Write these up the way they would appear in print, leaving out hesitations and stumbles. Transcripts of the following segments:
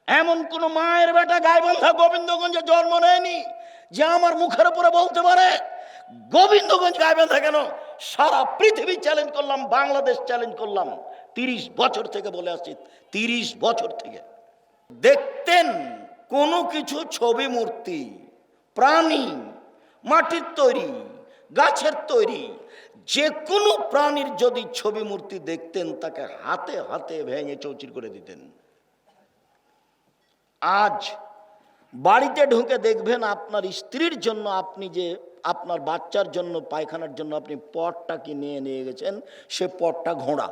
এমন কোন মায়ের বেটা গাইবান্ধা গোবিন্দগঞ্জে জন্ম নেয়নি যে আমার মুখের উপরে বলতে পারে গোবিন্দগঞ্জ গাইবান্ধা কেন। সারা পৃথিবী চ্যালেঞ্জ করলাম, বাংলাদেশ চ্যালেঞ্জ করলাম, 30 বছর থেকে বলে আসছি, 30 বছর থেকে। দেখতেন কোনো কিছু ছবি মূর্তি, প্রাণী, মাটির তৈরি, গাছের তৈরি, যে কোনো প্রাণীর যদি ছবি মূর্তি দেখতেন তাকে হাতে হাতে ভেঙে চৌচির করে দিতেন। আজ বাড়িতে ঢুকে দেখবেন আপনার স্ত্রীর জন্য, আপনি যে আপনার বাচ্চার জন্য পায়খানার জন্য আপনি পটটা কি নিয়ে গেছেন, সে পটটা ঘোড়া।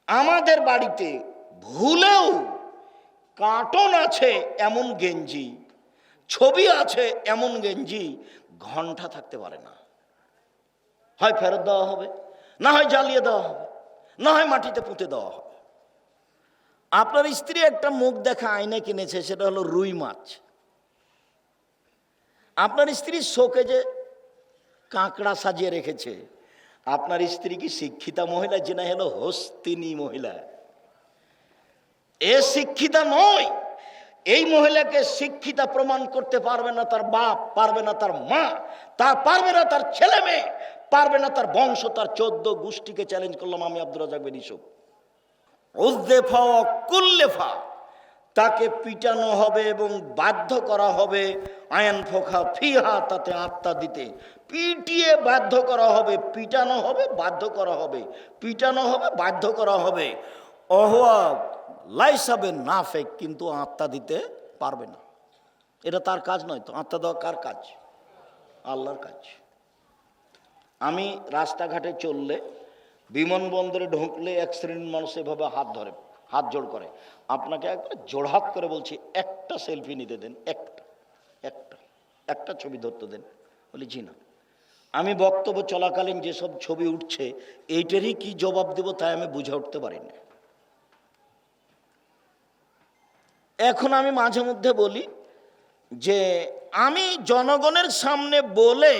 আমাদের বাড়িতে ভুলেও কার্টন আছে এমন গেঞ্জি, ছবি আছে এমন গেঞ্জি ঘন্টা থাকতে পারে না। হয় ফেরত দেওয়া হবে, না হয় জ্বালিয়ে দেওয়া হবে, না হয় মাটিতে পুঁতে দেওয়া হবে। আপনার স্ত্রী একটা মুখ দেখা আয়না কিনেছে, সেটা হলো রুই মাছ। আপনার স্ত্রী শোকেজে কাঁকড়া সাজিয়ে রেখেছে। আপনার স্ত্রী কি শিক্ষিতা মহিলা? যে না হলো হস্তিনী মহিলা। এ শিক্ষিতা নয়। এই মহিলাকে শিক্ষিতা প্রমাণ করতে পারবে না তার বাপ, পারবে না তার মা, পারবে না তার ছেলে মেয়ে, পারবে না তার বংশ, তার 14 গোষ্ঠীকে চ্যালেঞ্জ করলাম আমি আব্দুর রাজ্জাক বিন ইউসুফ। উযদেফা ওয়া কুল্লেফা, তাকে পিটানো হবে এবং বাধ্য করা হবে, আয়ান ফোখা ফিহা, তাতে আত্মা দিতে। পিটিয়ে বাধ্য করা হবে, পিটানো হবে, বাধ্য করা হবে, পিটানো হবে, বাধ্য করা হবে। অহুয়া লাইসাবে নাফেক, কিন্তু আত্মা দিতে পারবে না। এটা তার কাজ নয় তো। আত্মা দেওয়া কার কাজ? আল্লাহর কাজ। আমি রাস্তাঘাটে চললে, বিমানবন্দরে ঢুকলে এক শ্রেণীর মানুষ এভাবে হাত ধরে, হাত জোড় করে। আপনাকে একবার জোড়হাত করে বলছি, একটা সেলফি নিতে দেন, একটা ছবি ধরতে দেন। বলি জি না। আমি বক্তব্য চলাকালীন যেসব ছবি উঠছে, এইটারই কি জবাব দেব তাই আমি বুঝে উঠতে পারি না। এখন আমি মাঝে মধ্যে বলি যে আমি জনগণের সামনে বলে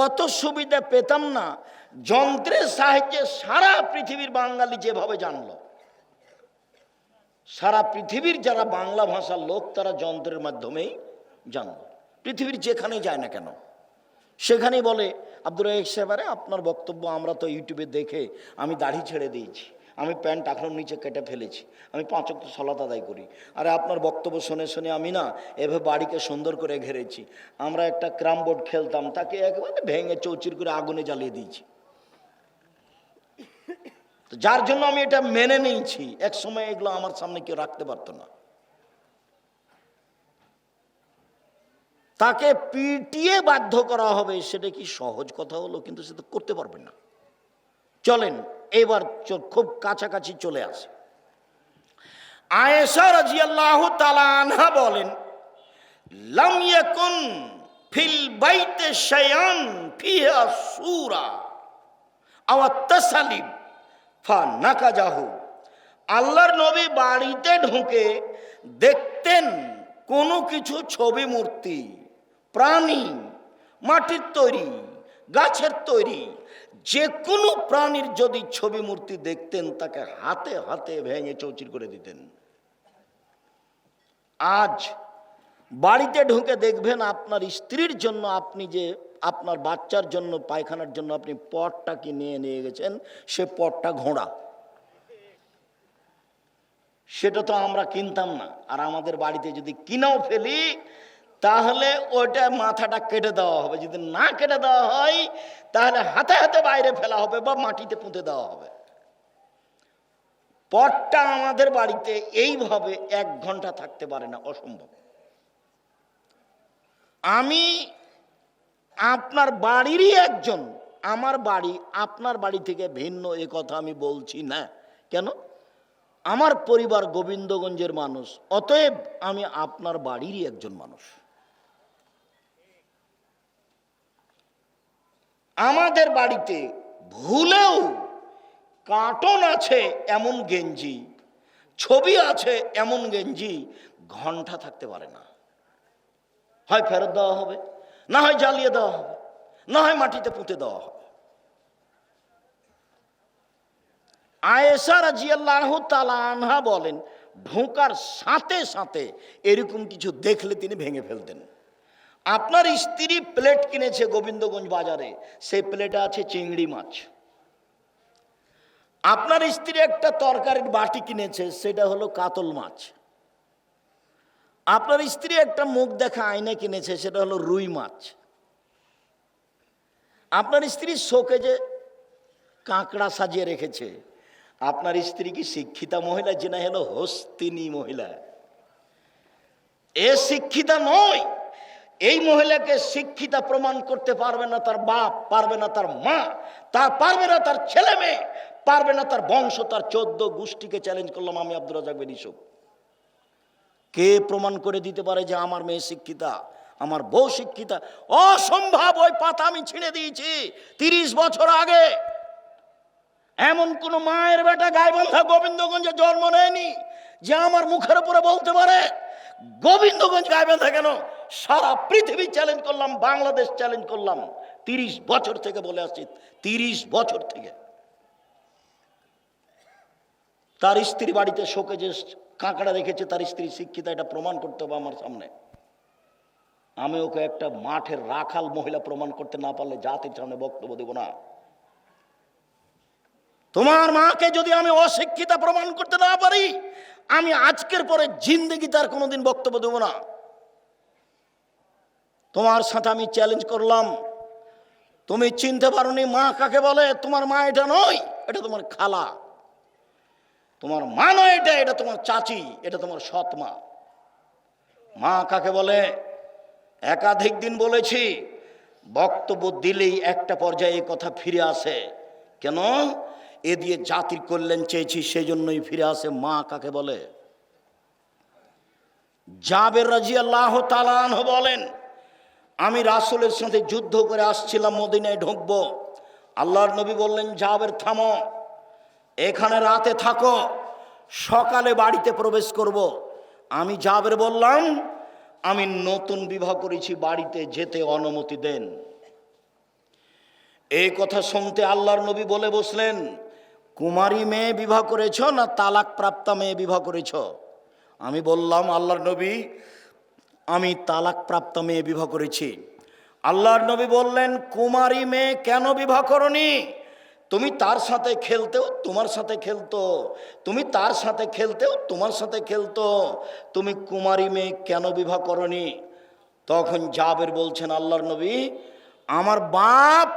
অত সুবিধা পেতাম না, যন্ত্রের সাহায্যে সারা পৃথিবীর বাঙালি যেভাবে জানলো। সারা পৃথিবীর যারা বাংলা ভাষার লোক তারা যন্ত্রের মাধ্যমেই জানলো। পৃথিবীর যেখানে যায় না কেন সেখানেই বলে, আব্দুর রাজ্জাক সাহেব, আরে আপনার বক্তব্য আমরা তো ইউটিউবে দেখে, আমি দাড়ি ছেড়ে দিয়েছি, আমি প্যান্ট টাকনোর নিচে কেটে ফেলেছি, আমি 5 ওয়াক্ত সালাত আদায় করি। আরে আপনার বক্তব্য শুনে শুনে আমি না এভাবে বাড়িকে সুন্দর করে ঘেরেছি। আমরা একটা ক্রাম বোর্ড খেলতাম, তাকে একেবারে ভেঙে চৌচির করে আগুনে জ্বালিয়ে দিয়েছি। যার জন্য আমি এটা মেনে নিয়েছি। এক সময় এগুলো আমার সামনে কেউ রাখতে পারতো না। তাকে পিটিয়ে বাধ্য করা হবে, সেটা কি সহজ কথা হলো? কিন্তু সেটা করতে পারবেন না। চলেন এবার খুব কাছাকাছি চলে আসে। আয়েশা রাদিয়াল্লাহু তাআলা আনহা বলেন, লাম ইয়াকুন ফিল বাইতে শাইআন ফিহা সূরা আও তাসালিম ফানাকাজাহু। আল্লাহর নবী বাড়িতে ঢুকে দেখতেন কোনো কিছু ছবি মূর্তি, প্রাণী, মাটির তৈরি, গাছের তৈরি, যে কোনো প্রাণীর যদি ছবি মূর্তি দেখতেন তাকে হাতে হাতে ভেঙে চৌচির করে দিতেন। আজ বাড়িতে ঢুকে দেখবেন আপনার স্ত্রীর জন্য, আপনি যে আপনার বাচ্চার জন্য পায়খানার জন্য আপনি পটটা কি নিয়ে গেছেন, সে পটটা ঘোড়া। সেটা তো আমরা কিনতাম না। আর আমাদের বাড়িতে যদি কিনাও ফেলি তাহলে ওইটা মাথাটা কেটে দেওয়া হবে। যদি না কেটে দেওয়া হয় তাহলে হাতে হাতে বাইরে ফেলা হবে বা মাটিতে পুঁতে দেওয়া হবে। পটটা আমাদের বাড়িতে এইভাবে 1 ঘন্টা থাকতে পারে না, অসম্ভব। আমি আপনার বাড়িরই একজন, আমার বাড়ি আপনার বাড়ি থেকে ভিন্ন, এ কথা আমি বলছি না। কেন? আমার পরিবার গোবিন্দগঞ্জের মানুষ, অতএব আমি আপনার বাড়িরই একজন মানুষ। আমাদের বাড়িতে ভুলেও কার্টন আছে এমন গেঞ্জি, ছবি আছে এমন গেঞ্জি ঘন্টা থাকতে পারে না। হয় ফেরত দেওয়া হবে, না হয় জ্বালিয়ে দেওয়া হবে, না হয় মাটিতে পুঁতে দেওয়া হবে। আয়েশা রাদিয়াল্লাহু তাআলা আনহা বলেন, ঢোকার সাথে সাথে এরকম কিছু দেখলে তিনি ভেঙে ফেলতেন। আপনার স্ত্রী প্লেট কিনেছে গোবিন্দগঞ্জ বাজারে, সেই প্লেটে আছে চিংড়ি মাছ। আপনার স্ত্রী একটা তরকারির বাটি কিনেছে, সেটা হলো কাতল মাছ। আপনার স্ত্রী একটা মুখ দেখা আয়না কিনেছে, সেটা হলো রুই মাছ। আপনার স্ত্রী শোকেজে কাঁকড়া সাজিয়ে রেখেছে। আপনার স্ত্রী কি শিক্ষিতা মহিলা, যে না হলো হস্তিনী মহিলা? এ শিক্ষিতা নয়। এই মহিলাকে শিক্ষিতা প্রমাণ করতে পারবে না তার বাপ, পারবে না তার মা, পারবে না তার ছেলে মেয়ে, পারবে না তার বংশ, তার 14 গোষ্ঠীকে চ্যালেঞ্জ করলাম আমি আব্দুর রাজ্জাক বিন ইউসুফ। কে প্রমাণ করে দিতে পারে যে আমার মেয়ে শিক্ষিতা, আমার বউ শিক্ষিতা? অসম্ভব। ওই পাতা আমি ছিঁড়ে দিয়েছি 30 বছর আগে। এমন কোন মায়ের বেটা গাইবান্ধা গোবিন্দগঞ্জে জন্ম নেয়নি যে আমার মুখের উপরে বলতে পারে গোবিন্দগঞ্জ গাইবান্ধা কেন। সারা পৃথিবী চ্যালেঞ্জ করলাম, বাংলাদেশ চ্যালেঞ্জ করলাম। 30 বছর থেকে বলে আসছি, 30 বছর থেকে। তার স্ত্রী বাড়িতে শোকে যে কাঁকড়া রেখেছে, তার স্ত্রী শিক্ষিতা, এটা প্রমাণ করতে হবে আমার সামনে। আমি ওকে একটা মাঠের রাখাল মহিলা প্রমাণ করতে না পারলে জাতির সামনে বক্তব্য দেব না। তোমার মাকে যদি আমি অশিক্ষিতা প্রমাণ করতে না পারি, আমি আজকের পরে জিন্দেগি তার কোনোদিন বক্তব্য দেব না। তোমার সাথে আমি চ্যালেঞ্জ করলাম, তুমি চিনতে পারোনি মা কাকে বলে? তোমার মা এটা নয়, এটা তোমার খালা। তোমার মা নয় এটা, এটা তোমার চাচি, এটা তোমার সৎ মা। মা কাকে বলে একাধিক দিন বলেছি, বক্তব্য দিলেই একটা পর্যায়ে এই কথা ফিরে আসে। কেন? এ দিয়ে জাতির কল্যাণ চেয়েছি, সেই জন্যই ফিরে আসে। মা কাকে বলে? জাবের রাদিয়াল্লাহু তাআলা আনহু বলেন, আমি রাসূলের সাথে যুদ্ধ করে আসছিলাম, মদিনায় ঢুকবো। আল্লাহর নবী বললেন, জাবের থামো, এখানে রাতে থাকো, সকালে বাড়িতে প্রবেশ করব। আমি জাবের বললাম, আমি নতুন বিবাহ করেছি, বাড়িতে যেতে অনুমতি দেন। এই কথা শুনতে আল্লাহর নবী বলে বসলেন, কুমারী মেয়ে বিবাহ করেছ না তালাক প্রাপ্তা মেয়ে বিবাহ করেছ? আমি বললাম, আল্লাহর নবী, আমি তালাক প্রাপ্তা মেয়ে বিবাহ করেছি। আল্লাহর নবী বললেন, কুমারী মেয়ে কেন বিবাহ করনি? তুমি তার সাথে খেলতেও তোমার সাথে খেলতো, তুমি তার সাথে খেলতেও তোমার সাথে খেলতো, তুমি কুমারী মেয়ে কেন বিবাহ করনি? তখন জাবের বলছেন, আল্লাহর নবী, আমার বাপ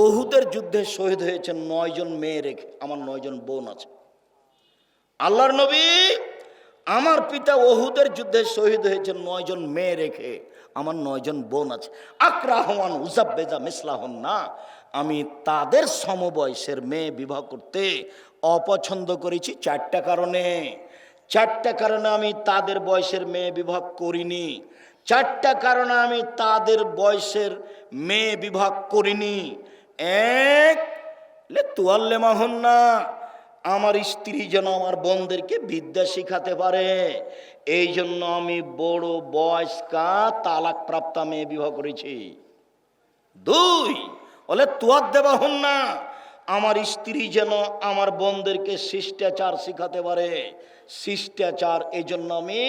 উহুদের যুদ্ধে শহীদ হয়েছেন 9 জন মেয়ে রেখে, আমার 9 জন বোন আছে। আল্লাহর নবী, আমার পিতা উহুদের যুদ্ধে শহীদ হয়েছেন 9 জন মেয়ে রেখে, আমার 9 জন বোন আছে। আকরাহমান উজাব্বেজা মিসলাহন না, আমি তাদের সমবয়সের মেয়ে বিবাহ করতে অপছন্দ করেছি 4টা কারণে। 4টা কারণে আমি তাদের বয়সের মেয়ে বিবাহ করিনি। 4টা কারণে আমি তাদের বয়সের মেয়ে বিবাহ করিনি। 1, তুয়াল্লেমাহুন্না, আমার স্ত্রী যেন আমার বোনদেরকে বিদ্যা শিখাতে পারে, এই জন্য আমি বড় বয়স্কা তালাক প্রাপ্তা মেয়ে বিবাহ করেছি। 2, বলে তুয়াদ্দেবাহুন্না, আমার স্ত্রী যেন আমার বোনদেরকে শিষ্টাচার শিখাতে পারে, শিষ্টাচার, এই জন্য আমি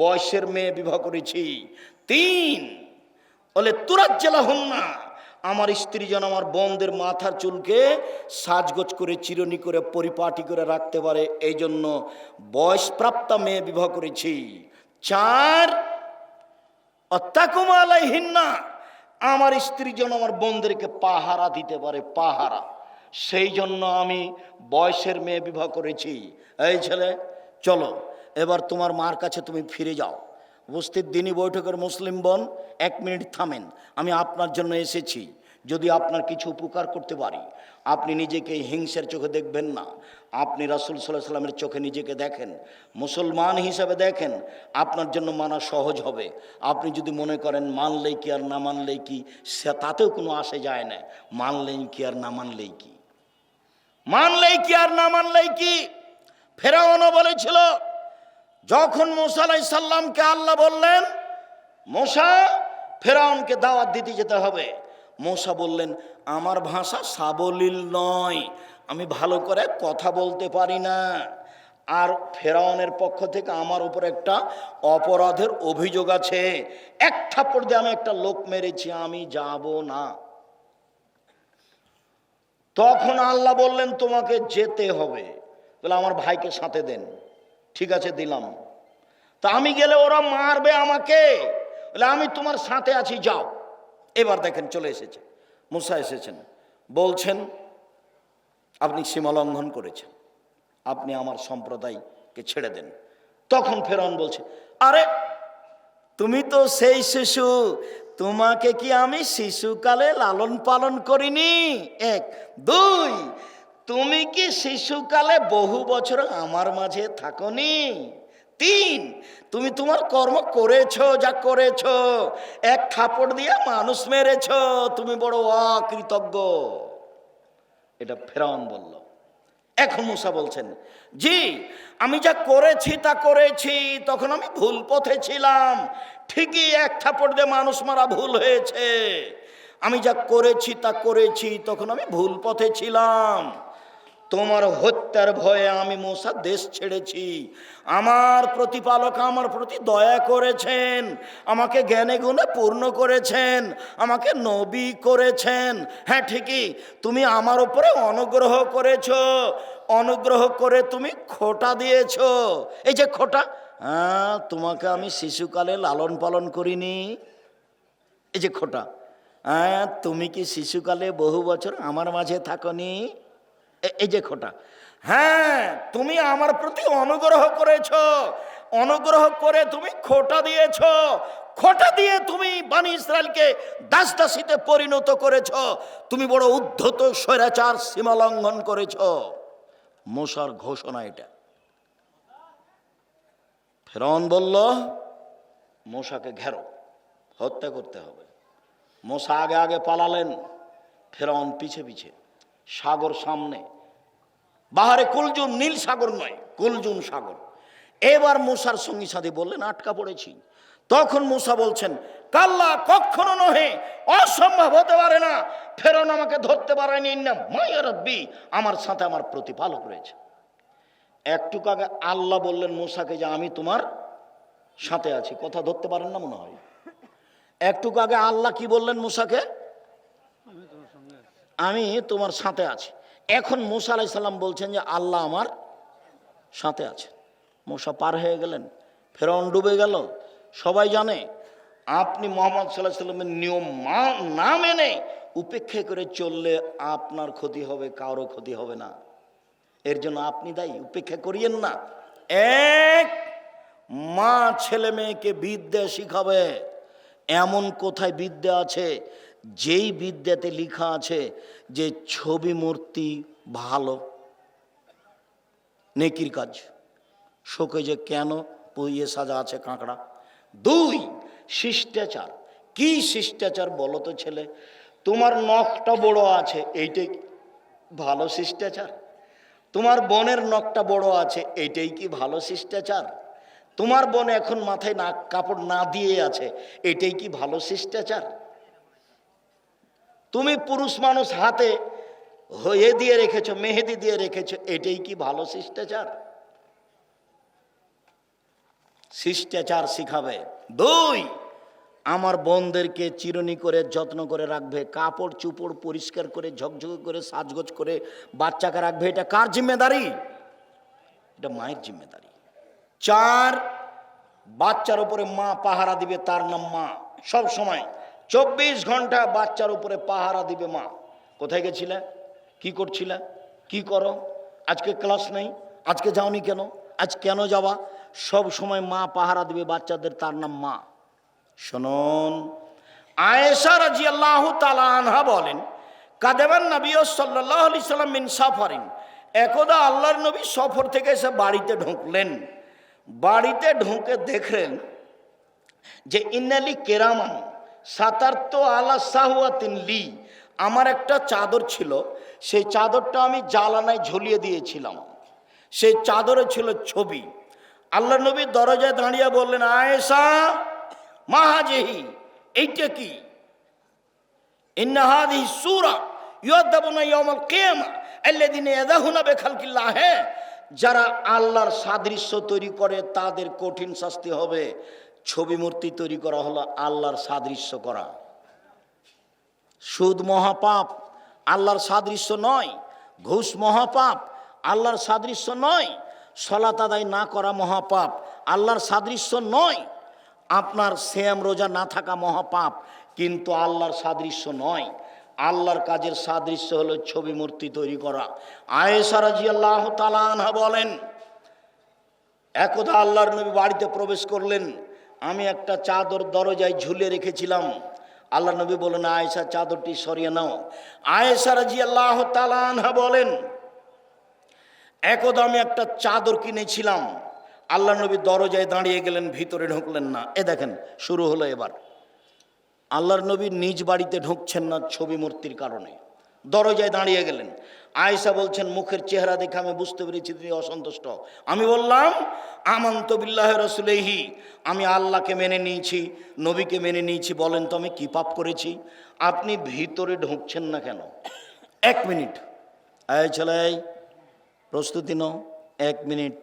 বয়সের মেয়ে বিবাহ করেছি। 3, বলে তুরাজ্জালাহুন্না, আমার স্ত্রী যেন আমার বোনদের মাথার চুলকে সাজগোজ করে চিরুনি করে পরিপাটি করে রাখতে পারে, এই জন্য বয়সপ্রাপ্তা মেয়ে বিবাহ করেছি। 4, অত্যাকুমা আলাইহিন্না, আমার স্ত্রী যেন আমার বোনদেরকে পাহারা দিতে পারে, পাহারা, সেই জন্য আমি বয়সের মেয়ে বিবাহ করেছি। এই ছেলে, চলো এবার তোমার মার কাছে তুমি ফিরে যাও। উপস্থিত দিনী বৈঠকের মুসলিম বোন, 1 মিনিট থামেন, আমি আপনার জন্য এসেছি। যদি আপনার কিছু উপকার করতে পারি, আপনি নিজেকে হিংসের চোখে দেখবেন না, আপনি রাসূল সাল্লাল্লাহু আলাইহি ওয়াসাল্লামের চোখে নিজেকে দেখেন, মুসলমান হিসাবে দেখেন, আপনার জন্য মানা সহজ হবে। আপনি যদি মনে করেন মানলেই কি আর না মানলেই কি, সে তাতেও কোনো আসে যায় না। মানলেই কি আর না মানলেই কি, মানলেই কি আর না মানলেই কি। ফেরাউনও বলেছিল, যখন মূসা আলাইহিস সালামকে আল্লাহ বললেন, মূসা ফেরাউনকে দাওয়াত দিতে যেতে হবে, মূসা বললেন, আমার ভাষা সাবলীল নয়, আমি ভালো করে কথা বলতে পারি না, আর ফেরাউনের পক্ষ থেকে আমার উপর একটা অপরাধের অভিযোগ আছে, এক থাপ্পড় দিয়ে আমি একটা লোক মেরেছি, আমি যাব না। তখন আল্লাহ বললেন তোমাকে যেতে হবে। বলে আমার ভাইকে সাথে দেন। ঠিক আছে, দিলাম। তা আমি গেলে ওরা মারবে আমাকে, বলে আমি তোমার সাথে আছি, যাও। এবার দেখেন চলে এসেছে, মুসা এসেছেন, বলছেন আপনি সীমা লঙ্ঘন করেছেন, আপনি আমার সম্প্রদায়কে ছেড়ে দেন। তখন ফেরাউন বলছে, আরে তুমি তো সেই শিশু, তোমাকে কি আমি শিশুকালে লালন পালন করিনি? এক। দুই, তুমি কি শিশুকালে বহু বছর আমার মাঝে থাকনি? তিন, তুমি তোমার কর্ম করেছো, যা করেছো, এক থাপড় দিয়ে মানুষ মেরেছো, তুমি বড় অকৃতজ্ঞ। এটা ফেরাউন বলল। এখন মুসা বলছেন, জি আমি যা করেছি তা করেছি, তখন আমি ভুল পথে ছিলাম, ঠিকই এক থাপড় দিয়ে মানুষ মারা ভুল হয়েছে। আমি যা করেছি তা করেছি, তখন আমি ভুল পথে ছিলাম। তোমার হত্যার ভয়ে আমি মুসা দেশ ছেড়েছি। আমার প্রতিপালক আমার প্রতি দয়া করেছেন, আমাকে জ্ঞানে গুণে পূর্ণ করেছেন, আমাকে নবী করেছেন। হ্যাঁ ঠিকই, তুমি আমার উপরে অনুগ্রহ করেছো, অনুগ্রহ করে তুমি খোটা দিয়েছো। এই যে খোটা, হ্যাঁ তোমাকে আমি শিশুকালে লালন পালন করিনি, এই যে খোটা। হ্যাঁ তুমি কি শিশুকালে বহু বছর আমার মাঝে থাকনি, এই যে খোটা। হ্যাঁ তুমি আমার প্রতি অনুগ্রহ করেছো, অনুগ্রহ করে তুমি খোটা দিয়েছো, খোটা দিয়ে তুমি বনি ইসরায়েলকে দাস দাসীতে পরিণত করেছো, তুমি বড় উদ্ধত স্বৈরাচার, সীমা লঙ্ঘন করেছো। মুসার ঘোষণা এটা। ফেরাউন বলল মুসাকে ঘেরো, হত্যা করতে হবে। মুসা আগে আগে পালালেন, ফেরাউন পিছে পিছে। সাগর সামনে, বাহারে কুলজুম, নীল সাগর নয়, কুলজুম সাগর। এবার মুসার সঙ্গী সাথী বললেন আটকা পড়েছি। তখন মুসা বলছেন, কাল্লা, কখনো নহে, অসম্ভব হতে পারে না, ফেরাউন আমাকে ধরতে পারেনি না, মায়া রব্বি, আমার সাথে আমার প্রতিপালক রয়েছে। একটু আগে আল্লাহ বললেন মুসাকে যে আমি তোমার সাথে আছি, কথা ধরতে পারেন না মনে হয়। একটু আগে আল্লাহ কি বললেন মুসাকে? আমি তোমার সাথে আছি। এখন মুসা আলাইহিস সালাম বলছেন যে আল্লাহ আমার সাথে আছে। মুসা পার হয়ে গেলেন, ফেরাউন ডুবে গেল। সবাই জানে আপনি মুহাম্মদ সাল্লাল্লাহু আলাইহি সাল্লামের নিয়ম না মেনে উপেক্ষা করে চললে আপনার ক্ষতি হবে, কারো ক্ষতি হবে না। এর জন্য আপনি দায়ী, উপেক্ষা করিয়েন না। এক, মা ছেলে মেয়েকে বিদ্যা শিখাবে, এমন কোথায় বিদ্যা আছে যেই বিদ্যাতে লেখা আছে যে ছবি মূর্তি ভালো, নেকির কাজ, শোকে যে কেন পুইয়ে সাজা আছে কাঁকড়া। দুই, শিষ্টাচার। কি শিষ্টাচার বলো তো ছেলে? তোমার নখটা বড় আছে, এইটাই ভালো শিষ্টাচার? তোমার বোনের নখটা বড় আছে, এইটাই কি ভালো শিষ্টাচার? তোমার বোন এখন মাথায় নাক কাপড় না দিয়ে আছে, এটাই কি ভালো শিষ্টাচার? তুমি পুরুষ মানুষ হাতে হয়ে দিয়ে রেখেছো, মেহেদি দিয়ে রেখেছো, এটাই কি ভালো শিষ্টাচার? শিষ্টাচার শিখাবে। দুই, আমার বোনদেরকে চিরুনি করে যত্ন করে রাখবে, কাপড় চুপড় পরিষ্কার করে ঝকঝকে করে সাজগোজ করে বাচ্চাকে রাখবে। এটা কার জিম্মেদারি? এটা মায়ের জিম্মেদারি। চার, বাচ্চার উপরে মা পাহারা দিবে, তার নাম মা। সব সময় 24 ঘন্টা বাচ্চার উপরে পাহারা দিবে মা। কোথায় গেছিলে, কি করছিলে, কি করো, আজকে ক্লাস নেই, আজকে যাওনি কেন, আজ কেন যাওয়া, সব সময় মা পাহারা দিবে বাচ্চাদের, তার নাম মা। শুনুন, আয়েশা রাদিয়াল্লাহু তাআলা আনহা বলেন, কাদেবান নবী সাল্লাল্লাহু আলাইহি সাল্লাম মিন সাফারিন, একদা আল্লাহর নবী সফর থেকে এসে বাড়িতে ঢুকলেন। বাড়িতে ঢুকে দেখলেন যে ইন্নালি কেরামান সাতারতো আলা সাহওয়াতিন লি, আমার একটা চাদর ছিল, সেই চাদরটা আমি জালানায় ঝুলিয়ে দিয়েছিলাম, সেই চাদরে ছিল ছবি। আল্লাহ নবী দরজায় দাঁড়িয়ে বললেন, আয়েশা মা হাজিহি, এইটা কি? ইন্না হাদিহি সূরা ইউদাবুনা ইয়াউমাল কিয়ামা, আল্লাযীনা ইয়াযাহুনা বিখালকিল্লাহ, যারা আল্লাহর সাদৃশ্য তৈরি করে তাদের কঠিন শাস্তি হবে। ছবি মূর্তি তৈরি করা হলো আল্লাহর সাদৃশ্য করা। সুদ মহাপাপ, আল্লাহর সাদৃশ্য নয়। ঘুষ মহাপাপ, আল্লাহর সাদৃশ্য নয়। সালাত আদায় না করা মহাপাপ, আল্লাহর সাদৃশ্য নয়। আপনার সিয়াম রোজা না থাকা মহাপাপ, কিন্তু আল্লাহর সাদৃশ্য নয়। আল্লাহর কাজের সাদৃশ্য হলো ছবি মূর্তি তৈরি করা। আয়েশা রাদিয়াল্লাহু তাআলা আনহা বলেন, একদা আল্লাহর নবী বাড়িতে প্রবেশ করলেন, আমি একটা চাদর দরজায় ঝুলে রেখেছিলাম। আল্লাহ নবী বলেন, আয়েশা চাদরটি সরিয়ে নাও। আয়েশা রাদিয়াল্লাহু তাআলা আনহা বলেন, একদা আমি একটা চাদর কিনেছিলাম, আল্লাহ নবী দরজায় দাঁড়িয়ে গেলেন, ভিতরে ঢুকলেন না। এ দেখেন শুরু হলো এবার। আল্লাহর নবী নিজ বাড়িতে ঢুকছেন না ছবি মূর্তির কারণে, দরজায় দাঁড়িয়ে গেলেন। আয়েশা বলছেন, মুখের চেহারা দেখে আমি বুঝতে পেরেছি তিনি অসন্তুষ্ট। আমি বললাম, আমানতু বিল্লাহি রাসূলিহি, আমি আল্লাহকে মেনে নিয়েছি, নবীকে মেনে নিয়েছি, বলেন তো আমি কি পাপ করেছি? আপনি ভিতরে ঢুকছেন না কেন? 1 মিনিট, এই ছেলে প্রস্তুতি নাও, 1 মিনিট।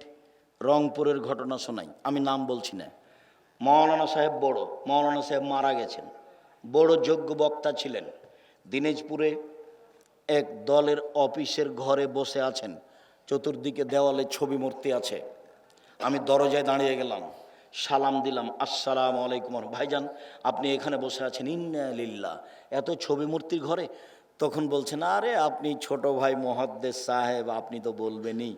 রংপুরের ঘটনা শোনাই, আমি নাম বলছি না। মৌলানা সাহেব বড়, মৌলানা সাহেব মারা গেছেন, বড় যোগ্য বক্তা ছিলেন। দিনাজপুরে এক দলের অফিসের ঘরে বসে আছেন, চতুর্দিকে দেওয়ালে ছবি মূর্তি আছে। আমি দরজায় দাঁড়িয়ে গেলাম, সালাম দিলাম, আসসালামু আলাইকুম। ভাইজান আপনি এখানে বসে আছেন? ইন্না লিল্লাহ, এত ছবি মূর্তির ঘরে? তখন বলছেন, আরে আপনি ছোট ভাই মুহাদ্দিস সাহেব, আপনি তো বলবেনই।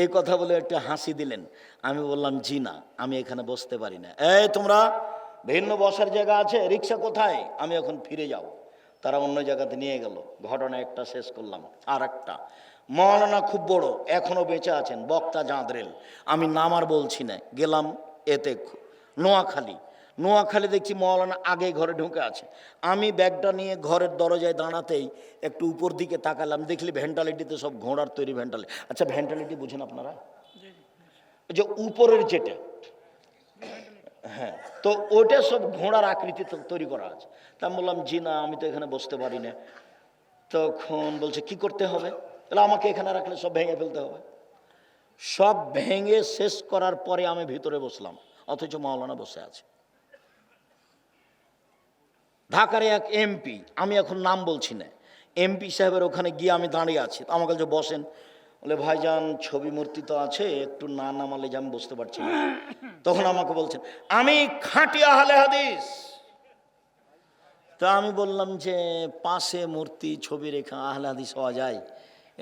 এই কথা বলে একটা হাসি দিলেন। আমি বললাম, জি না, আমি এখানে বসতে পারি না। এই তোমরা ভিন্ন বসার জায়গা আছে, রিক্সা কোথায়? আমি এখন ফিরে যাব। তারা অন্য জায়গাতে নিয়ে গেল। ঘটনা একটা শেষ করলাম, আর একটা। মৌলানা খুব বড়, এখনো বেঁচে আছেন, বক্তা জাঁদরেল। আমি নাম আর বলছি না। গেলাম এতে নোয়াখালী দেখছি মৌলানা আগে ঘরে ঢুকে আছে। আমি ব্যাগটা নিয়ে ঘরের দরজায় দাঁড়াতেই একটু উপর দিকে তাকালাম, দেখলি ভেন্টালিটিতে সব ঘোড়ার তৈরি ভেন্টালিটি। আচ্ছা ভেন্টালিটি বুঝেন আপনারা? যে উপরের যেটা, হ্যাঁ, তো ওটা সব ঘোড়ার আকৃতি তৈরি করা আছে। তা আমি বললাম, জি না, আমি তো এখানে বসতে পারি না। তখন বলছে, কি করতে হবে? তাহলে আমাকে এখানে রাখলে সব ভেঙে ফেলতে হবে। সব ভেঙে শেষ করার পরে আমি ভিতরে বসলাম, অথচ মাওলানা বসে আছে। ঢাকার এক এমপি, আমি এখন নাম বলছি না, এমপি সাহেবের ওখানে গিয়ে আমি দাঁড়িয়ে আছি। আমার কাছে বসেন, বলে ভাইজান ছবি মূর্তি তো আছে, একটু না নামালে যে আমি বুঝতে পারছি না। তখন আমাকে বলছেন, আমি খাঁটি আহলে হাদিস। তা আমি বললাম যে পাশে মূর্তি ছবি রেখা আহলে হাদিস হওয়া যায়?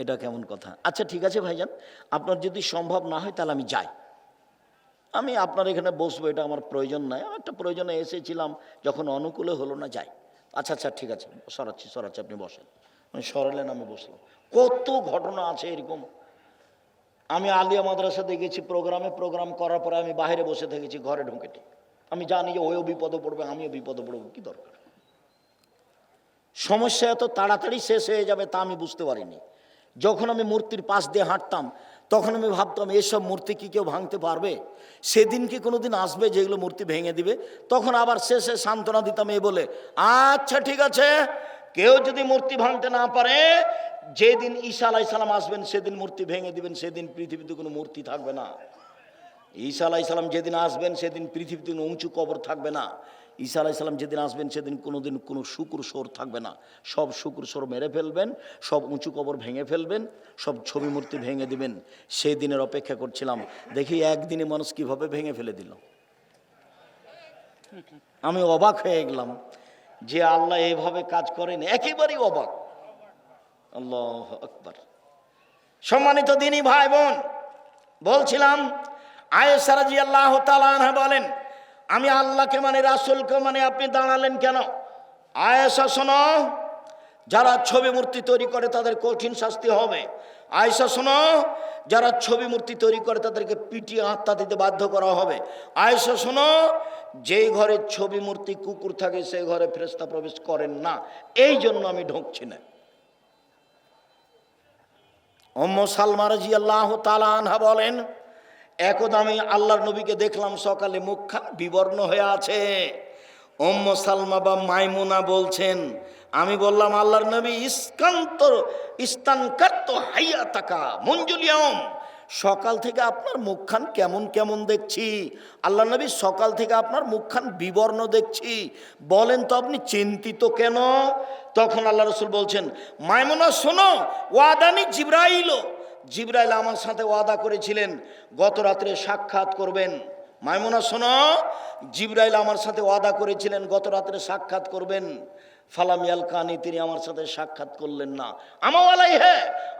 এটা কেমন কথা? আচ্ছা ঠিক আছে ভাইজান, আপনার যদি সম্ভব না হয় তাহলে আমি যাই, আমি আপনার এখানে বসবো, এটা আমার প্রয়োজন নাই, একটা প্রয়োজনে এসেছিলাম, যখন অনুকূলে হলো না যাই। আচ্ছা আচ্ছা ঠিক আছে, সরাচ্ছি, আপনি বসেন। আমি সরালেন, আমি বসলাম। কত ঘটনা আছে এরকম। আমি আলিয়া মাদ্রাসাতে গেছি প্রোগ্রাম করার পরে আমি বাইরে বসে থেকেছি, ঘরে ঢুকে। আমি জানি যে ওইও বিপদে পড়বে, আমিও বিপদে পড়বো, কি দরকার? সমস্যা এত তাড়াতাড়ি শেষ হয়ে যাবে তা আমি বুঝতে পারিনি। যখন আমি মূর্তির পাশ দিয়ে হাঁটতাম তখন আমি ভাবতাম, এসব মূর্তি কি কেউ ভাঙতে পারবে? সেদিন কি কোনোদিন আসবে যেগুলো মূর্তি ভেঙে দিবে? তখন আবার শেষে সান্ত্বনা দিতাম এই বলে, আচ্ছা ঠিক আছে, কেউ যদি মূর্তি ভাঙতে না পারে, যেদিন ঈসা আলাইহিস সালাম আসবেন সেদিন মূর্তি ভেঙে দিবেন, সেদিন পৃথিবীতে কোনো মূর্তি থাকবে না। ঈসা আলাইহিস সালাম যেদিন আসবেন সেদিন পৃথিবীতে কোনো উঁচু কবর থাকবে না। ঈসা আলাইহিস সালাম যেদিন আসবেন সেদিন কোনোদিন কোনো শুকুর সোর থাকবে না। সব শুকুর সোর মেরে ফেলবেন, সব উঁচু কবর ভেঙে ফেলবেন, সব ছবি মূর্তি ভেঙে দিবেন। সেই দিনের অপেক্ষা করছিলাম, দেখি একদিনে মানুষ কিভাবে ভেঙে ফেলে দিল। আমি অবাক হয়ে গেলাম যে আল্লাহ এইভাবে কাজ করেন, একেবারেই অবাক। আল্লাহু আকবার। সম্মানিত দিনী ভাই বোন, বলছিলাম আয়েশা রাদিয়াল্লাহু তাআলা আনহা বলেন, আমি আল্লাহকে মানে, রাসূলকে মানে, আপনি দাঁড়ালেন কেন? আয়েশা শোনো, যারা ছবি মূর্তি তৈরি করে তাদের কঠিন শাস্তি হবে। আয়েশা শোনো, যারা ছবি মূর্তি তৈরি করে তাদেরকে পিটিয়ে আত্মা দিতে বাধ্য করা হবে। আয়েশা শোনো, যেই ঘরে ছবি মূর্তি কুকুর থাকে সেই ঘরে ফেরেশতা প্রবেশ করেন না, এই জন্য আমি ঢুকছি না। উম্মু সালমা রাদিয়াল্লাহু তাআলা আনহা বলেন, একদা আমি আল্লাহর নবীকে দেখলাম সকালে মুখখানা বিবর্ণ হয়ে আছে। উম্মু সালমা বা মাইমুনা বলছেন, আমি বললাম আল্লাহর নবী ইস্তানকারত হাইয়াতাকা মুনজুলিয়াম, সকাল থেকে আপনার মুখখান কেমন কেমন দেখছি। আল্লাহ নবী, সকাল থেকে আপনার মুখখান বিবর্ণ দেখছি, বলেন তো আপনি চিন্তিত কেন? তখন আল্লাহ রসুল বলছেন, মাইমুনা শোনো, ওয়াদানি জিবরাইল, জিবরাইল আমার সাথে ওয়াদা করেছিলেন গত রাত্রে সাক্ষাৎ করবেন। মাইমুনা শোনো, জিবরাইল আমার সাথে ওয়াদা করেছিলেন গত রাত্রে সাক্ষাৎ করবেন। ফালাম ইয়ালকানি, তিনি আমার সাথে সাক্ষাৎ করলেন না।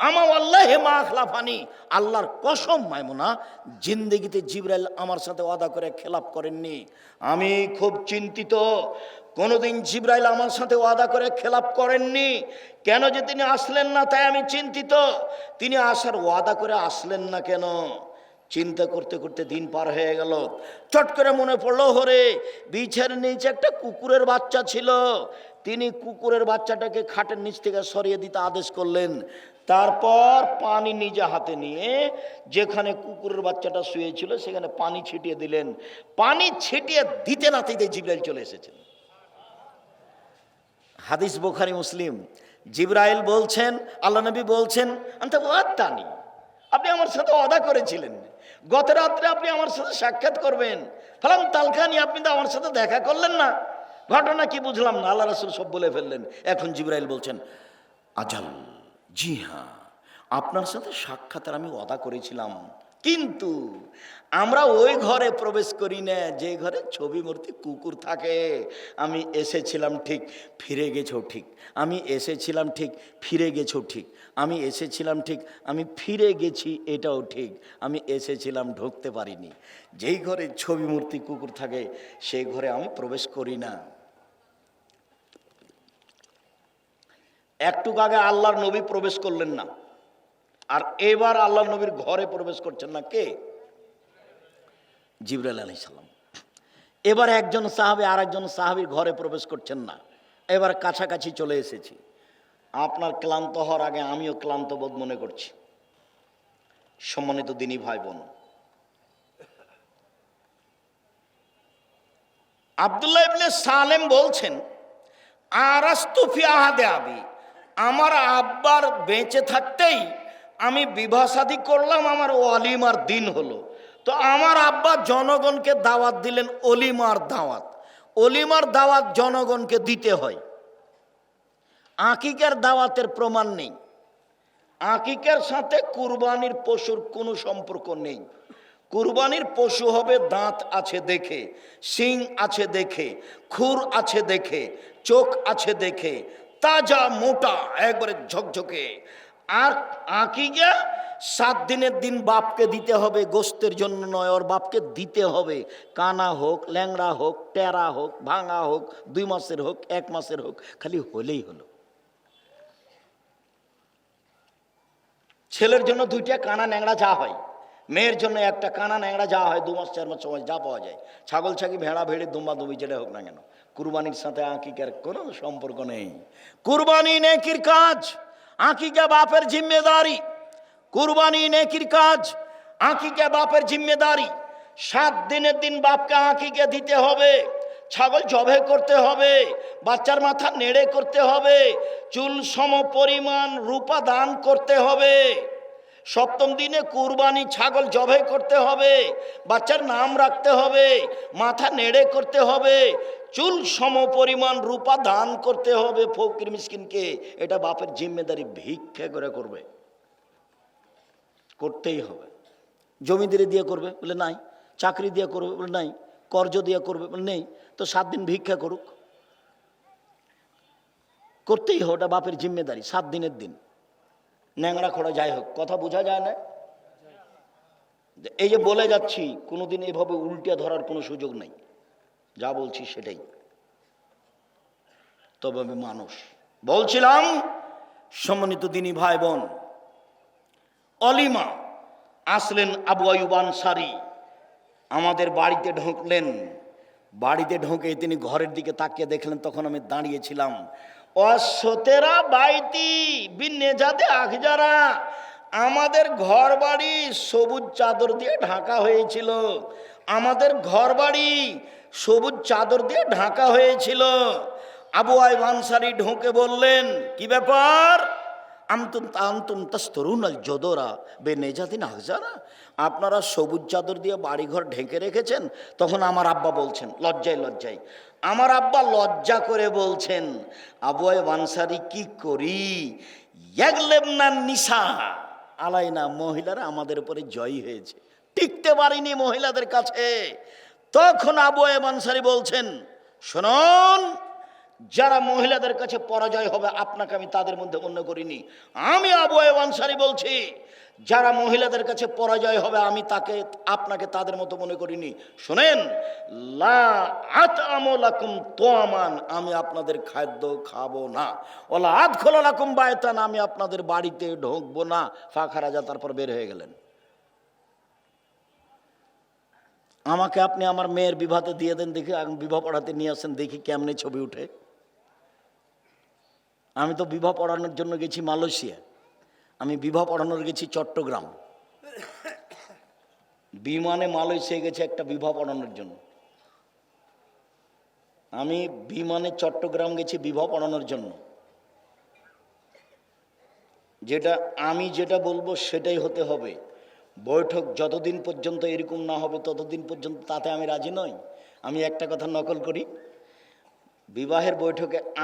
আমাওয়াল্লাহি মা আখলাফানি, আল্লাহর কসম মাইমুনা, জিন্দেগিতে জিবরাইল আমার সাথে ওয়াদা করে খেলাপ করেননি। আমি খুব চিন্তিত, কোনোদিন জিবরাইল আমার সাথে ওয়াদা করে খেলাপ করেননি। কেন যে তিনি আসলেন না তাই আমি চিন্তিত। তিনি আসার ওয়াদা করে আসলেন না কেন? চিন্তা করতে করতে দিন পার হয়ে গেল। চট করে মনে পড়লো, হরে বিছের নিচে একটা কুকুরের বাচ্চা ছিল। তিনি কুকুরের বাচ্চাটাকে খাটের নিচ থেকে সরিয়ে দিতে আদেশ করলেন। তারপর পানি নিজে হাতে নিয়ে যেখানে কুকুরের বাচ্চাটা শুয়েছিল সেখানে পানি ছিটিয়ে দিলেন। পানি ছিটিয়ে দিতে না দিতে জিবরাইল চলে এসেছেন। হাদিস বুখারী মুসলিম। জিবরাইল বলছেন, আল্লাহ নবী বলছেন, আনতা ওয়াদানি, আপনি আমার সাথে ওয়াদা করেছিলেন গত রাত্রে আপনি আমার সাথে সাক্ষাৎ করবেন। ফালাম তালকানি, আপনি তো আমার সাথে দেখা করলেন না, ঘটনা কি বুঝলাম না। আল্লাহ রাসূল সব বলে ফেললেন। এখন জিবরাইল বলছেন, আজাল, জি হ্যাঁ, আপনার সাথে সাক্ষাতের আমি ওয়াদা করেছিলাম, কিন্তু আমরা ওই ঘরে প্রবেশ করি না যে ঘরে ছবি মূর্তি কুকুর থাকে। আমি এসেছিলাম ঠিক, ফিরে গেছো ঠিক, আমি এসেছিলাম ঠিক, ফিরে গেছো ঠিক, আমি এসেছিলাম ঠিক, আমি ফিরে গেছি এটাও ঠিক, আমি এসেছিলাম ঢুকতে পারিনি। যেই ঘরে ছবি মূর্তি কুকুর থাকে সেই ঘরে আমি প্রবেশ করি না। একটু আগে আল্লাহর নবী প্রবেশ করলেন না, আর এবার আল্লাহর নবীর ঘরে প্রবেশ করছেন না কে? জিবরাইল আলাইহিস সালাম। এবার একজন সাহাবী আর একজন সাহাবীর ঘরে প্রবেশ করছেন না, এবার কাছাকাছি চলে এসেছি। আপনার ক্লান্ত হওয়ার আগে আমিও ক্লান্ত বোধ মনে করছি। সম্মানিত দিনী ভাই বোন, আব্দুল্লাহ ইবনে সালেম বলছেন, আরাস্তু ফি আহাদে আবি, আমার আব্বার বেঁচে থাকতেই আমি বিবাহ শাদী করলাম, আমার ওয়ালিমার দিন হলো। তো আমার আব্বা জনগণকে দাওয়াত দিলেন, অলিমার দাওয়াত। অলিমার দাওয়াত জনগণকে দিতে হয়। আকিকার দাওয়াতের প্রমাণ নেই। আকিকার সাথে কুরবানির পশুর কোনো সম্পর্ক নেই। কুরবানির পশু হবে দাঁত আছে দেখে, শিং আছে দেখে, খুর আছে দেখে, চোখ আছে দেখে, তাজা মোটা একবারে ঝকঝকে। আর আকিকা 7 দিনের দিন বাপকে দিতে হবে, গোস্তের জন্য নয়, ওর বাপকে দিতে হবে। কানা হোক, ল্যাংড়া হোক, টেরা হোক, ভাঙা হোক, 2 মাসের হোক, 1 মাসের হোক, খালি হলেই হলো। ছেলের জন্য 2টা কানা ন্যাংড়া যা হয়, মেয়ের জন্য একটা কানা ন্যাংড়া যা হয়, 2 মাস 4 মাস সময় যা পাওয়া যায়। ছাগল ছাগি, ভেড়া ভেড়ি, দুম্বা দুবি যেটা হোক না কেন, কুরবানির সাথে আকিকার কোনো সম্পর্ক নেই। কুরবানি নেকির কাজ, আকিকা বাপের জিম্মেদারি। কুরবানি নেকির কাজ, আকিকা বাপের জিম্মেদারি। 7 দিনের দিন বাপকে আকিকা দিতে হবে। ছাগল জবে করতে হবে, বাচ্চার মাথা নেড়ে করতে হবে, চুল সম পরিমাণ রূপা দান করতে হবে। 7ম দিনে কুরবানি ছাগল জবে করতে হবে, বাচ্চার নাম রাখতে হবে, মাথা নেড়ে করতে হবে, চুল সম পরিমাণ রূপা দান করতে হবে ফকির মিসকিনকে। এটা বাপের জিম্মেদারি, ভিক্ষা করে করবে, করতেই হবে। জমিদারি দিয়ে করবে বলে নাই, চাকরি দিয়ে করবে বলে নাই, কর্জ দিয়ে করবে বলে নেই, তো 7 দিন ভিক্ষা করুক, করতেই হবে, ওটা বাপের জিম্মেদারি। 7 দিনের দিন ন্যাংরা খোড়া যাই হোক, কথা বোঝা যায় না? এই যে বলে যাচ্ছি, কোনোদিন এভাবে উল্টে ধরার কোনো সুযোগ নেই, যা বলছি সেটাই। তবে আমি মানুষ। বলছিলাম, সম্মানিত দিনী ভাই বোন, অলিমা আসলেন আবু আইয়ুব আনসারী, আমাদের বাড়িতে ঢুকলেন। বাড়িতে ঢুকে তিনি ঘরের দিকে তাকিয়ে দেখলেন, তখন আমি দাঁড়িয়েছিলাম। অসতেরা বাইতি বিন্নেজাদে আখজারা, আমাদের ঘর বাড়ি সবুজ চাদর দিয়ে ঢাকা হয়েছিল। আমাদের ঘর বাড়ি সবুজ চাদর দিয়ে ঢাকা হয়েছিল। আবু আইয়ুব আনসারী ঢোকে বললেন, কি ব্যাপার? আনতুম আনতুম তাস্তরুনাল জদরা বেনেজাতিন আহজারা, আপনারা সবুজ চাদর দিয়ে বাড়িঘর ঢেকে রেখেছেন। তখন আমার আব্বা বলছেন, লজ্জায় লজ্জায় আমার আব্বা লজ্জা করে বলছেন, আবু আইয়ুব আনসারী, কি করি? ইয়াগলেবনান নিসা আলাইনা, মহিলারা আমাদের উপরে জয়ী হয়েছে, টিকতে পারিনি মহিলাদের কাছে। তখন আবু আইয়ুব আনসারী বলছেন, শুনুন, যারা মহিলাদের কাছে পরাজয় হবে আপনাকে আমি তাদের মধ্যে গণ্য করিনি। আমি আবু আইয়ুব আনসারী বলছি, যারা মহিলাদের কাছে পরাজয় হবে আমি আপনাকে তাদের মতো মনে করিনি। শোনেন, লা আতআমু লাকুম তোয়ামান, আমি আপনাদের খাদ্য খাবো না। ওলা আদখুলু লাকুম বায়তান, আমি আপনাদের বাড়িতে ঢুকবো না। ফাখারাজা, তারপর বের হয়ে গেলেন। আমাকে আপনি আমার মেয়ের বিবাহতে দিয়ে দেন দেখি, বিবাহ পড়াতে নিয়ে আসেন দেখি কেমনে ছবি উঠে। আমি তো বিবাহ পড়ানোর জন্য গেছি মালয়েশিয়া, আমি বিবাহ পড়ানোর গেছি চট্টগ্রাম, বিমানে মালয়েশিয়া গেছি একটা বিবাহ পড়ানোর জন্য। আমি বিমানে চট্টগ্রাম গেছি বিবাহ পড়ানোর জন্য। আমি যেটা বলবো সেটাই হতে হবে। বৈঠক যতদিন পর্যন্ত এরকম না হবে ততদিন পর্যন্ত তাতে আমি রাজি নই। আমি একটা কথা নকল করি,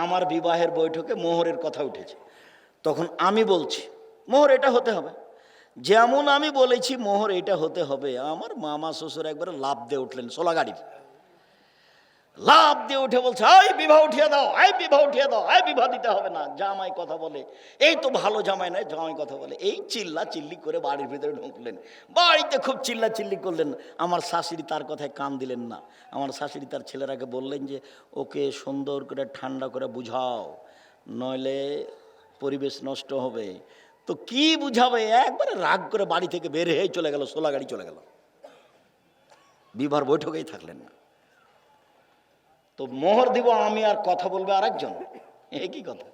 আমার বিবাহের বৈঠকে মোহরের কথা উঠেছে, তখন আমি বলছি মোহর এটা হতে হবে, যেমন আমি বলেছি মোহর এটা হতে হবে। আমার মামা শ্বশুর একবারে লাভ দিয়ে উঠলেন, সোলা গাড়ির লাভ দিয়ে উঠে বলছে, এই বিবাহ উঠিয়ে দাও, এই বিবাহ উঠিয়ে দাও, এই বিবাহ দিতে হবে না। জামাই কথা বলে, এই তো ভালো জামাই নয়, জামাই কথা বলে। এই চিল্লা চিল্লি করে বাড়ির ভিতরে ঢুকলেন, বাড়িতে খুব চিল্লা চিল্লি করলেন। আমার শাশুড়ি তার কথায় কান দিলেন না। আমার শাশুড়ি তার ছেলেরাকে বললেন যে ওকে সুন্দর করে ঠান্ডা করে বুঝাও, নইলে পরিবেশ নষ্ট হবে। তো কি বুঝাবে, একবারে রাগ করে বাড়ি থেকে বের হয়ে চলে গেল, সোলা গাড়ি চলে গেল, বিবাহ বৈঠকেই থাকলেন না। তো মোহর দিব আমি, আর কথা বলবে আরেকজন, একই কথা।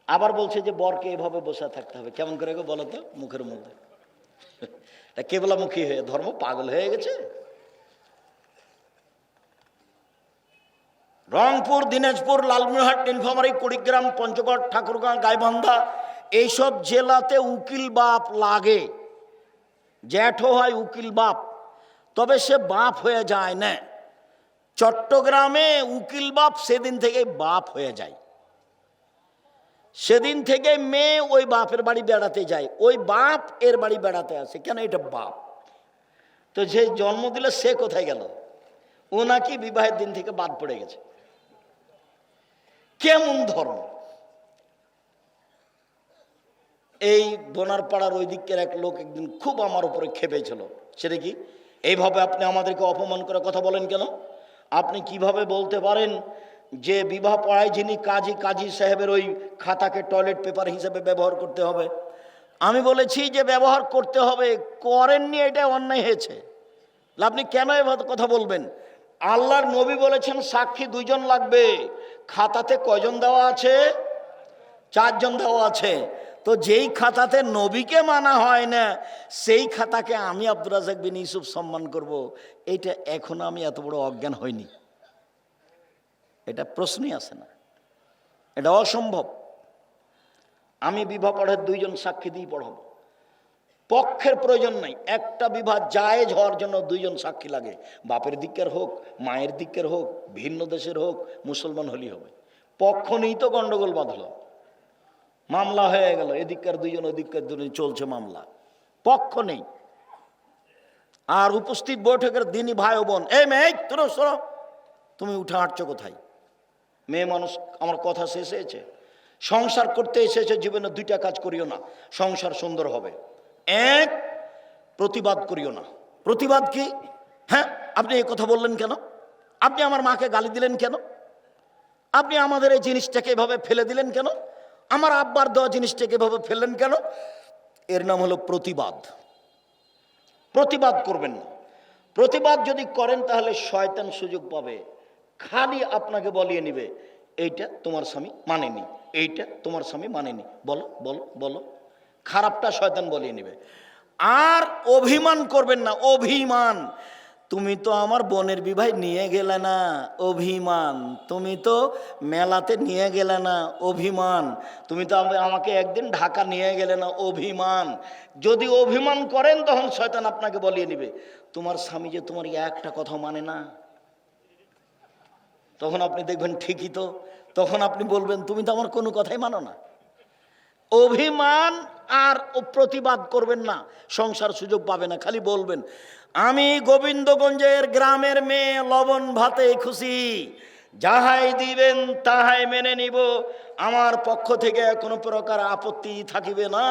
আবার বলছে যে বরকে এভাবে বসে থাকতে হবে। কেমন করে বলো তো, মুখের মধ্যে কেবলামুখী হয়ে ধর্ম পাগল হয়ে গেছে। রংপুর, দিনাজপুর, লালমনিরহাট, নীলফামারী, কুড়িগ্রাম, পঞ্চগড়, ঠাকুরগাঁও, গাইবান্ধা, এইসব জেলাতে উকিল বাপ লাগে। জ্যাঠো হয় উকিল বাপ, তবে সে বাপ হয়ে যায় না। চট্টগ্রামে উকিল বাপ সেদিন থেকে বাপ হয়ে যায়, সেদিন থেকে মেয়ে ওই বাপের বাড়ি বেড়াতে যায়, ওই বাপ এর বাড়ি বেড়াতে আসে। কেন? এটা বাপ। তো যে জন্ম দিল সে কোথায় গেল? ও নাকি বিবাহের দিন থেকে বাদ পড়ে গেছে। কেমন ধর্ম! এই বোনারপাড়ার ওই দিকের এক লোক একদিন খুব আমার উপরে খেপেছিল। সেটা কি, এইভাবে আপনি আমাদেরকে অপমান করে কথা বলেন কেন? আপনি কিভাবে বলতে পারেন যে বিবাহ পড়ায় যিনি কাজী সাহেবের ওই খাতাকে টয়লেট পেপার হিসেবে ব্যবহার করতে হবে? আমি বলেছি যে ব্যবহার করতে হবে, করেননি, এটা অন্যায় হয়েছে। আপনি কেন এভাবে কথা বলবেন? আল্লাহর নবী বলেছেন সাক্ষী 2 জন লাগবে। খাতাতে কয়জন দেওয়া আছে? 4 জন দেওয়া আছে। তো যেই খাতাতে নবীকে মানা হয় না, সেই খাতাকে আমি আব্দুর রাজ্জাক বিন ইউসুফ সম্মান করব, এইটা এখনো আমি এত বড় অজ্ঞান হইনি। এটা প্রশ্নই আসে না, এটা অসম্ভব। আমি বিবাহ পড়ার 2 জন সাক্ষী দিয়ে পড়াবো, পক্ষের প্রয়োজন নাই। একটা বিবাহ জায়েজ হওয়ার জন্য 2 জন সাক্ষী লাগে, বাপের দিকের হোক, মায়ের দিকের হোক, ভিন্ন দেশের হোক, মুসলমান হলেই হবে। পক্ষ নেই তো গন্ডগোল বাঁধলো, মামলা হয়ে গেল, এদিককার 2 জন ওদিককার 2 জন, চলছে মামলা, পক্ষ নেই। আর উপস্থিত বৈঠকের দিনই ভাই ও বোন, এই মেয়ে তোরা শোনো, তুমি উঠে হাঁটছো কোথায়? মেয়ে মানুষ, আমার কথা শেষ হয়েছে। সংসার করতে এসেছে, জীবনে 2টা কাজ করিও না, সংসার সুন্দর হবে। 1, প্রতিবাদ করিও না। প্রতিবাদ কি? হ্যাঁ, আপনি এই কথা বললেন কেন? আপনি আমার মাকে গালি দিলেন কেন? আপনি আমাদের এই জিনিসটাকে এভাবে ফেলে দিলেন কেন? আমার আব্বার দেওয়া জিনিসটাকে এভাবে ফেললেন কেন? এর নাম হলো প্রতিবাদ। প্রতিবাদ করবেন না। প্রতিবাদ যদি করেন তাহলে শয়তান সুযোগ পাবে, খালি আপনাকে বলিয়ে নিবে, এইটা তোমার স্বামী মানেনি, এইটা তোমার স্বামী মানেনি, বলো বলো বলো, খারাপটা শয়তান বলিয়ে নিবে। আর অভিমান করবেন না, অভিমান। তুমি তো আমার বোনের বিবাহ নিয়ে গেলে না, অভিমান। তুমি তো মেলাতে নিয়ে গেলে না, অভিমান। তুমি তো আমাকে একদিন ঢাকা নিয়ে গেলে না, অভিমান। যদি অভিমান করেন তখন শয়তান আপনাকে বলিয়ে নিবে তোমার স্বামী যে তোমার একটা কথা মানে না। তখন আপনি দেখবেন ঠিকই তো, তখন আপনি বলবেন তুমি তো আমার কোনো কথাই মানো না। অভিমান আর প্রতিবাদ করবেন না, সংসার সুযোগ পাবে না। খালি বলবেন আমি গোবিন্দগঞ্জের গ্রামের মেয়ে, লবণ ভাতে খুশি, যাহাই দিবেন তাহাই মেনে নিব, আমার পক্ষ থেকে কোনো প্রকার আপত্তি থাকিবে না।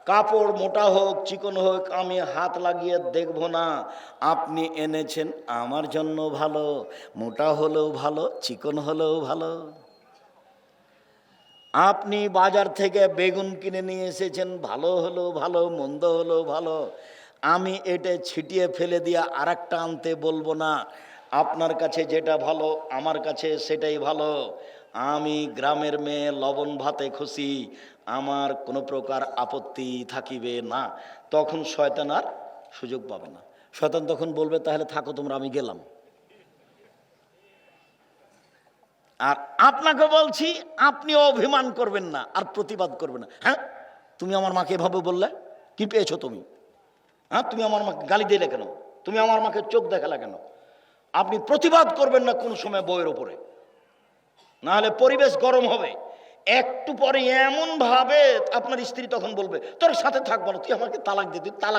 কাপড় মোটা হোক চিকন হোক আমি হাত লাগিয়ে দেখব না। আপনি এনেছেন আমার জন্য ভালো, মোটা হলেও ভালো চিকন হলেও ভালো। আপনি বাজার থেকে বেগুন কিনে নিয়ে এসেছেন, ভালো হলো ভালো, মন্দ হলো ভালো, আমি এটা ছিটিয়ে ফেলে দিয়ে আরেকটা আনতে বলবো না। আপনার কাছে যেটা ভালো আমার কাছে সেটাই ভালো। আমি গ্রামের মেয়ে, লবণ ভাতে খুশি, আমার কোনো প্রকার আপত্তি থাকিবে না। তখন শয়তান আর সুযোগ পাবে না। শয়তান তখন বলবে তাহলে থাকো তোমরা, আমি গেলাম। আর আপনাকে বলছি আপনি অভিমান করবেন না আর প্রতিবাদ করবেন না। হ্যাঁ, তুমি আমার মাকে এভাবে বললে, কি পেয়েছো তুমি? হ্যাঁ, তুমি আমার মাকে গালি দিলে কেন? তুমি আমার মাকে চোখ দেখালে কেন? আপনি প্রতিবাদ করবেন না কোন সময় বউয়ের ওপরে, না হলে পরিবেশ গরম হবে। একটু পরে এমন ভাবে আপনার স্ত্রী তখন বলবে তোর সাথে থাকবো না, তুই আমাকে তালাক দে, তুই তালাক